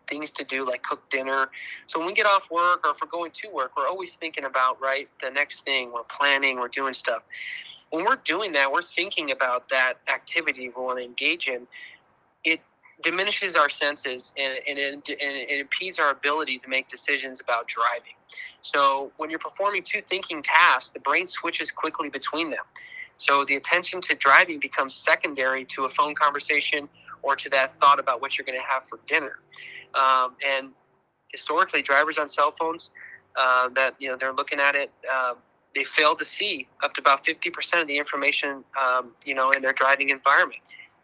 things to do, like cook dinner. So when we get off work or if we're going to work, we're always thinking about, the next thing. We're planning, we're doing stuff. when we're doing that, we're thinking about that activity we want to engage in. It diminishes our senses, and it impedes our ability to make decisions about driving. So when you're performing two thinking tasks, the brain switches quickly between them. So the attention to driving becomes secondary to a phone conversation or to that thought about what you're going to have for dinner. And historically, drivers on cell phones that they're looking at it, they fail to see up to about 50% of the information in their driving environment.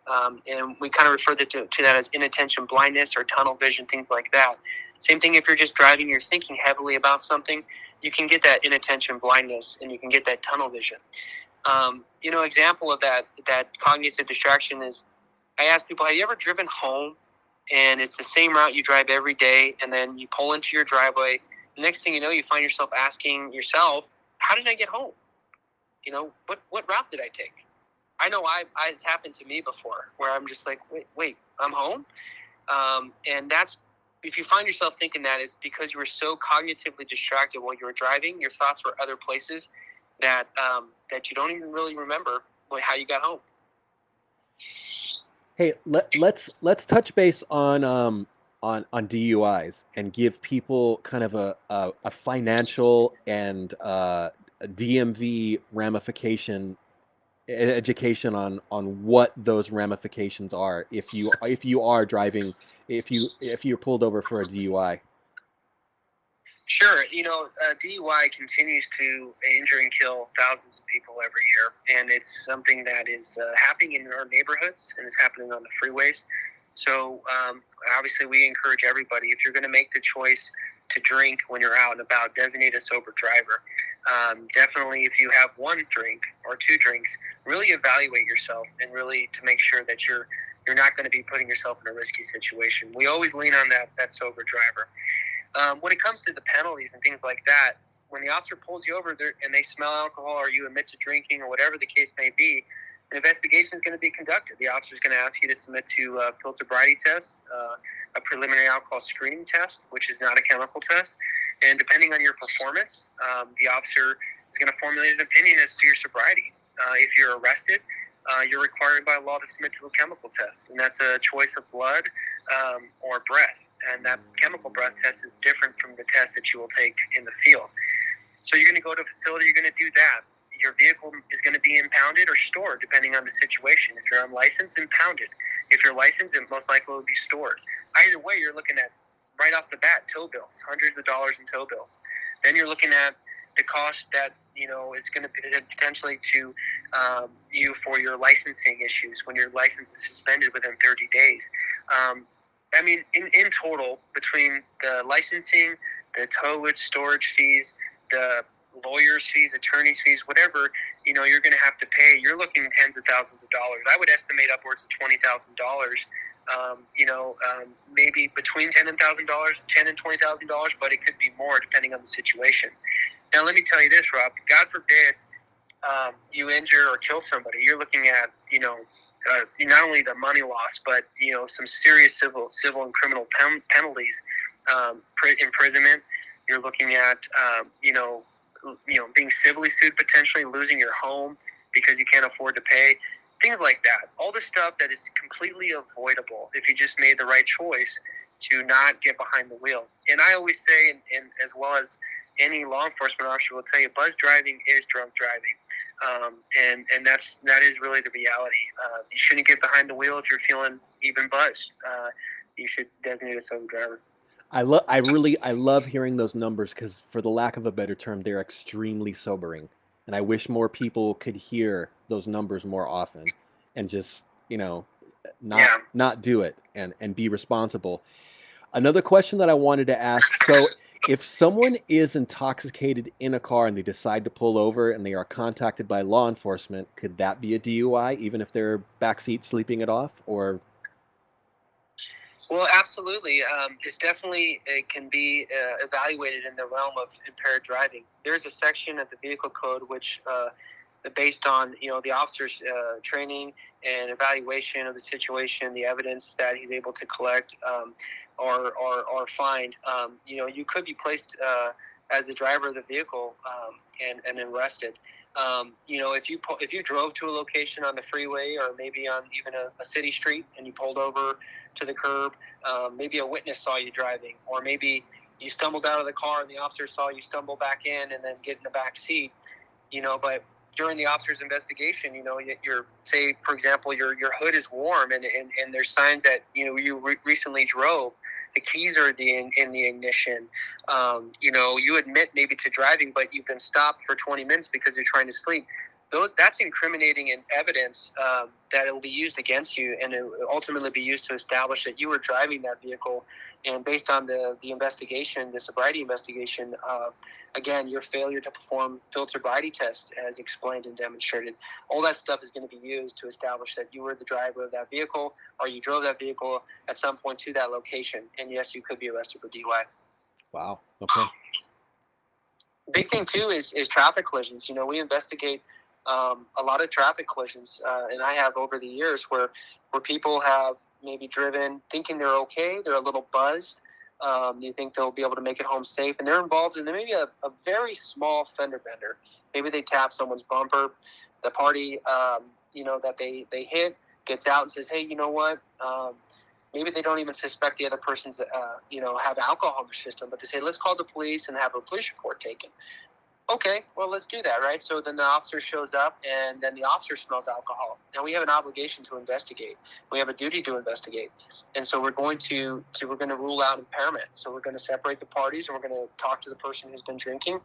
And we kind of refer to that as inattention blindness or tunnel vision, things like that. Same thing if you're just driving, you're thinking heavily about something, you can get that inattention blindness and you can get that tunnel vision. Example of that cognitive distraction is, I ask people, have you ever driven home and it's the same route you drive every day, and then you pull into your driveway, the next thing you know, you find yourself asking yourself, how did I get home? What route did I take? I know it's happened to me before, where I'm just like, wait, I'm home? And that's, if you find yourself thinking that, it's because you were so cognitively distracted while you were driving. Your thoughts were other places that you don't even really remember how you got home. Hey, let's touch base on DUIs and give people kind of a financial and a DMV ramification education on what those ramifications are if you are driving, if you're pulled over for a DUI. Sure. DUI continues to injure and kill thousands of people every year, and it's something that is happening in our neighborhoods and is happening on the freeways. So obviously we encourage everybody, if you're going to make the choice to drink when you're out and about, designate a sober driver. Definitely, if you have one drink or two drinks, really evaluate yourself and really to make sure that you're not going to be putting yourself in a risky situation. We always lean on that sober driver. When it comes to the penalties and things like that, when the officer pulls you over and they smell alcohol or you admit to drinking or whatever the case may be, an investigation is going to be conducted. The officer is going to ask you to submit to field sobriety tests, a preliminary alcohol screening test, which is not a chemical test. And depending on your performance, the officer is going to formulate an opinion as to your sobriety. If you're arrested, you're required by law to submit to a chemical test, and that's a choice of blood or breath. And that chemical breath test is different from the test that you will take in the field. So you're going to go to a facility, you're going to do that. Your vehicle is going to be impounded or stored, depending on the situation. If you're unlicensed, impounded. If you're licensed, it most likely will be stored. Either way, you're looking at, right off the bat, tow bills, hundreds of dollars in tow bills. Then you're looking at the cost that is going to be potentially to you for your licensing issues when your license is suspended within 30 days. In total, between the licensing, the towage storage fees, the lawyers' fees, attorneys' fees, whatever, you're going to have to pay, you're looking tens of thousands of dollars. I would estimate upwards of $20,000. Maybe between $10,000 and $20,000, but it could be more depending on the situation. Now, let me tell you this, Rob. God forbid you injure or kill somebody. You're looking at, not only the money loss, but some serious civil and criminal penalties, imprisonment. You're looking at being civilly sued, potentially losing your home because you can't afford to pay, things like that. All the stuff that is completely avoidable if you just made the right choice to not get behind the wheel. And I always say, and as well as any law enforcement officer will tell you, buzz driving is drunk driving. And that is really the reality. You shouldn't get behind the wheel if you're feeling even buzzed. You should designate a sober driver. I love hearing those numbers because, for the lack of a better term, they're extremely sobering. And I wish more people could hear those numbers more often and just, not do it and be responsible. Another question that I wanted to ask, so if someone is intoxicated in a car and they decide to pull over and they are contacted by law enforcement, could that be a DUI even if they're backseat sleeping it off? Or Well, absolutely. It can be evaluated in the realm of impaired driving. There's a section of the vehicle code which, based on the officer's training and evaluation of the situation, the evidence that he's able to collect or find, you could be placed as the driver of the vehicle and arrested. If you drove to a location on the freeway or maybe on even a city street and you pulled over to the curb, maybe a witness saw you driving, or maybe you stumbled out of the car and the officer saw you stumble back in and then get in the back seat, but during the officer's investigation, say, for example, your hood is warm and there's signs that, you recently drove, the keys are in the ignition. You admit maybe to driving, but you've been stopped for 20 minutes because you're trying to sleep. That's incriminating evidence that it will be used against you, and it will ultimately be used to establish that you were driving that vehicle. And based on the investigation, the sobriety investigation, again, your failure to perform field sobriety tests as explained and demonstrated, all that stuff is going to be used to establish that you were the driver of that vehicle, or you drove that vehicle at some point to that location. And yes, you could be arrested for DUI. Wow. Okay. Big thing too is traffic collisions. We investigate a lot of traffic collisions, and I have over the years where people have maybe driven thinking they're okay, they're a little buzzed, you think they'll be able to make it home safe, and they're involved in maybe a very small fender bender. Maybe they tap someone's bumper. The party, that they hit gets out and says, hey, you know what? Maybe they don't even suspect the other person's, have alcohol in their system, but they say, let's call the police and have a police report taken. Okay, well, let's do that, right? So then the officer shows up, and then the officer smells alcohol. Now we have an obligation to investigate. We have a duty to investigate, and so we're going to rule out impairment. So we're going to separate the parties, and we're going to talk to the person who's been drinking,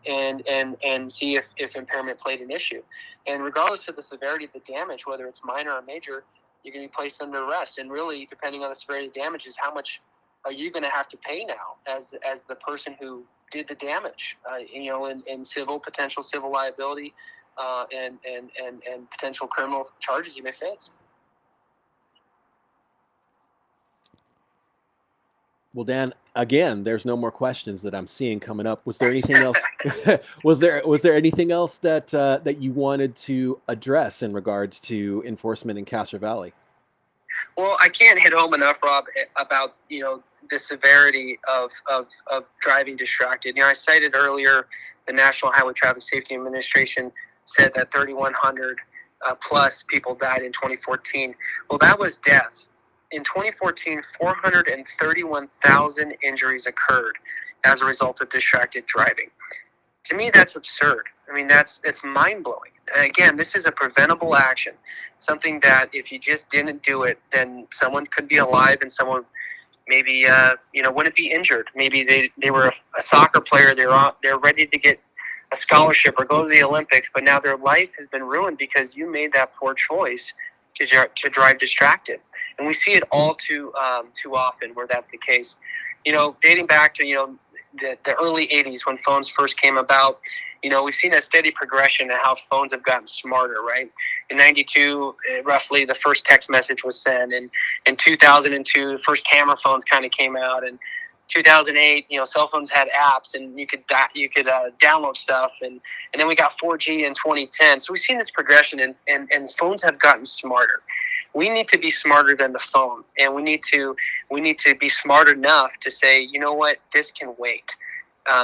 and see if impairment played an issue. And regardless of the severity of the damage, whether it's minor or major, you're going to be placed under arrest. And really, depending on the severity of damages, how much are you going to have to pay now as the person who did the damage, in potential civil liability, and potential criminal charges you may face. Well, Dan, again, there's no more questions that I'm seeing coming up. Was there anything else? was there anything else that you wanted to address in regards to enforcement in Castro Valley? Well, I can't hit home enough, Rob, about the severity of driving distracted. I cited earlier the National Highway Traffic Safety Administration said that 3,100 plus people died in 2014. Well, that was deaths. In 2014, 431,000 injuries occurred as a result of distracted driving. To me, that's absurd. I mean, that's mind-blowing. Again, this is a preventable action, something that if you just didn't do it, then someone could be alive and someone maybe wouldn't be injured. Maybe they were a soccer player, they're ready to get a scholarship or go to the Olympics, but now their life has been ruined because you made that poor choice to drive distracted. And we see it all too often where that's the case. Dating back to the early 80s when phones first came about, we've seen a steady progression in how phones have gotten smarter, right? In 92, roughly, the first text message was sent. And in 2002, the first camera phones kind of came out. And 2008, cell phones had apps and you could download stuff. And then we got 4G in 2010. So we've seen this progression and phones have gotten smarter. We need to be smarter than the phone. And we need to be smart enough to say, you know what, this can wait.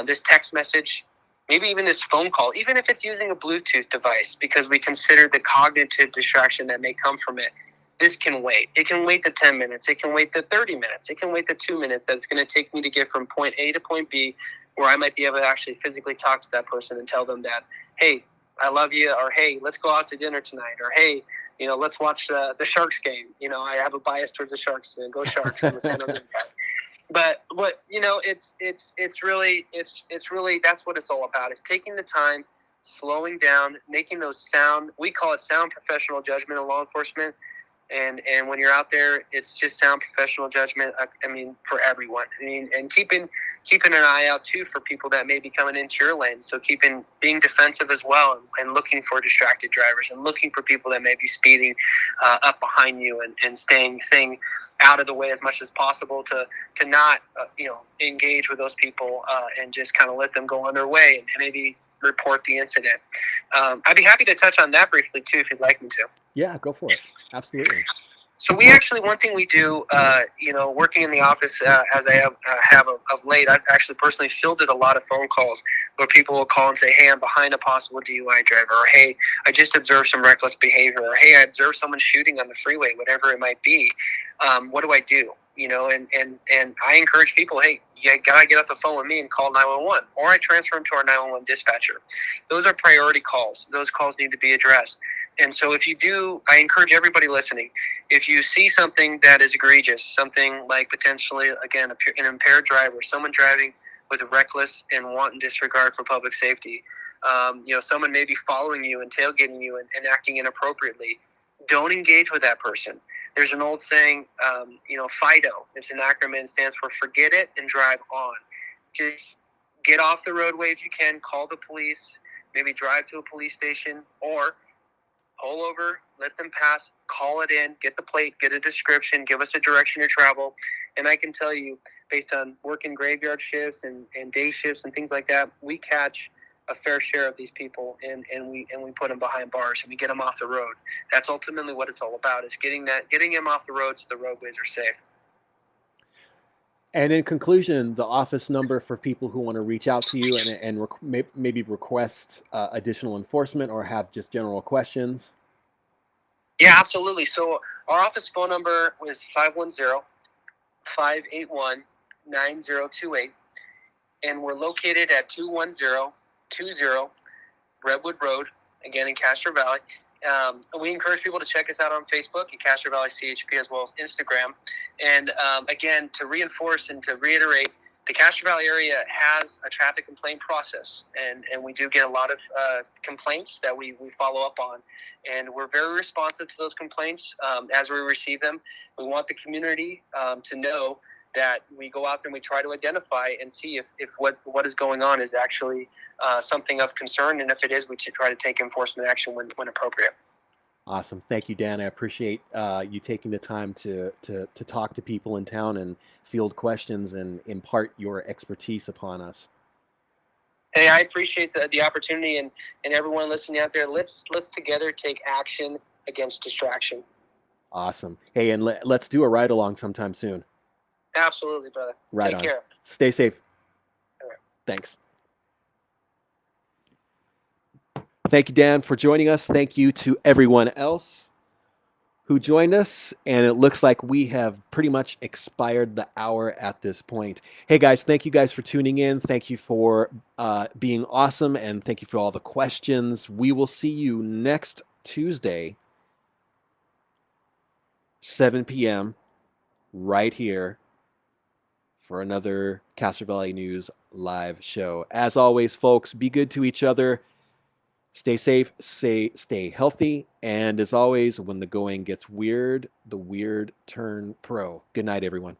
This text message, maybe even this phone call, even if it's using a Bluetooth device, because we consider the cognitive distraction that may come from it, this can wait. It can wait the 10 minutes. It can wait the 30 minutes. It can wait the 2 minutes that it's going to take me to get from point A to point B, where I might be able to actually physically talk to that person and tell them that, hey, I love you, or hey, let's go out to dinner tonight, or hey, let's watch the Sharks game. I have a bias towards the Sharks, and go Sharks. I'm a San Jose guy. But what it's really that's what it's all about. It's taking the time, slowing down, making those we call it sound professional judgment in law enforcement. And when you're out there, it's just sound professional judgment. I mean, for everyone. I mean, and keeping an eye out too for people that may be coming into your lane. So being defensive as well, and looking for distracted drivers, and looking for people that may be speeding up behind you, and staying out of the way as much as possible to not engage with those people and just kind of let them go on their way and maybe report the incident. I'd be happy to touch on that briefly too if you'd like me to. Yeah, go for it. Absolutely. So we actually, one thing we do, working in the office as I have of late, I've actually personally fielded a lot of phone calls where people will call and say, "Hey, I'm behind a possible DUI driver," or "Hey, I just observed some reckless behavior," or "Hey, I observed someone shooting on the freeway," whatever it might be. What do I do? And I encourage people, hey, you gotta get off the phone with me and call 911, or I transfer them to our 911 dispatcher. Those are priority calls. Those calls need to be addressed. And so if you do, I encourage everybody listening, if you see something that is egregious, something like potentially, again, an impaired driver, someone driving with a reckless and wanton disregard for public safety, someone may be following you and tailgating you and acting inappropriately, don't engage with that person. There's an old saying, FIDO. It's an acronym. It stands for forget it and drive on. Just get off the roadway if you can. Call the police. Maybe drive to a police station, or pull over, let them pass, call it in, get the plate, get a description, give us a direction to travel. And I can tell you, based on working graveyard shifts and day shifts and things like that, we catch a fair share of these people, and we put them behind bars and we get them off the road. That's ultimately what it's all about, is getting them off the road so the roadways are safe. And in conclusion, the office number for people who want to reach out to you and maybe request additional enforcement or have just general questions. Yeah, absolutely. So our office phone number was 510-581-9028, and we're located at 21020 Redwood Road, again in Castro Valley. We encourage people to check us out on Facebook at Castro Valley CHP, as well as Instagram. And again, to reinforce and to reiterate, the Castro Valley area has a traffic complaint process, and we do get a lot of complaints that we follow up on. And we're very responsive to those complaints as we receive them. We want the community to know that we go out there and we try to identify and see if what is going on is actually something of concern, and if it is, we should try to take enforcement action when appropriate. Awesome. Thank you, Dan. I appreciate you taking the time to talk to people in town and field questions and impart your expertise upon us. Hey, I appreciate the opportunity, and everyone listening out there, let's together take action against distraction. Awesome. Hey, and let's do a ride along sometime soon. Absolutely, brother. Right Take on. care. Stay safe. All right. Thanks. Thank you, Dan, for joining us. Thank you to everyone else who joined us. And it looks like we have pretty much expired the hour at this point. Hey, guys, thank you guys for tuning in. Thank you for being awesome. And thank you for all the questions. We will see you next Tuesday, 7 p.m., right here for another Castro Valley News live show. As always, folks, be good to each other. Stay safe, stay healthy, and as always, when the going gets weird, the weird turn pro. Good night, everyone.